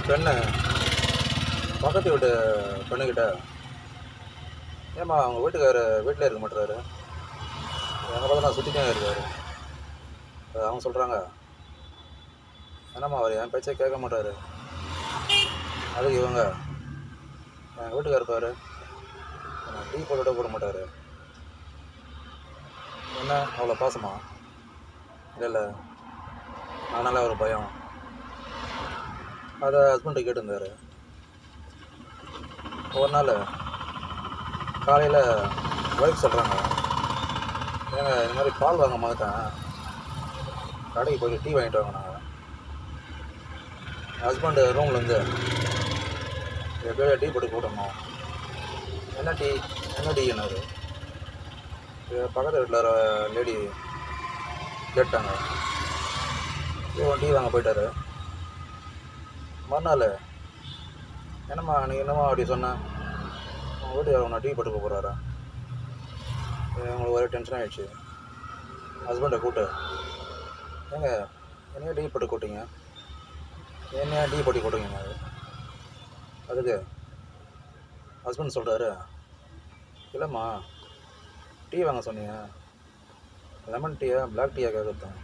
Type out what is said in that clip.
பெண்ணு பக்கத்து வீட்டு பெண்ணுக்கிட்ட, ஏம்மா அவங்க வீட்டுக்காரரு வீட்டில் இருக்க மாட்டுறாரு, எங்கே பார்த்து நான் சுற்றிட்டே இருக்காரு. அவங்க சொல்கிறாங்க, என்னம்மா அவர் என் பேச்சே கேட்க மாட்டார். அதுக்கு இவங்க, எங்கள் வீட்டுக்காரர் பாரு, டீ போட்டு போட மாட்டார். என்ன அவ்வளோ பாசமா? இல்லை அதனால் ஒரு பயம். அதை ஹஸ்பண்டு கேட்டிருந்தார். ஒரு நாள் காலையில் ஒய்ஃப் சொல்கிறாங்க, ஏங்க இந்த மாதிரி பால் வாங்க மாட்டேன், கடைக்கு போய்ட்டு டீ வாங்கிட்டு வாங்கினாங்க. ஹஸ்பண்டு ரூம்லேருந்து எப்படியோ டீ போட்டு கூட்டணும். என்ன டீ என்ன டீனாரு. பக்கத்து வீட்டில் லேடி கேட்டாங்க. இவன் டீ வாங்க போயிட்டாரு. மறுநாள், என்னம்மா நீ என்னம்மா அப்படி சொன்னேன், உங்கள் வீட்டுக்காரர் உன்னை டீ போட்டு போகிறாரா. உங்களுக்கு ஒரே டென்ஷன் ஆகிடுச்சு. ஹஸ்பண்டை கூப்பிட்டு, ஏங்க என்னையா டீ போட்டு கூட்டிங்க, என்னையா டீ போட்டு கூட்டுங்க. அதுக்கு ஹஸ்பண்ட் சொல்கிறாரு, இல்லைம்மா டீ வாங்க சொன்னீங்க, லெமன் டீயா பிளாக் டீயா கேட்குறேன்.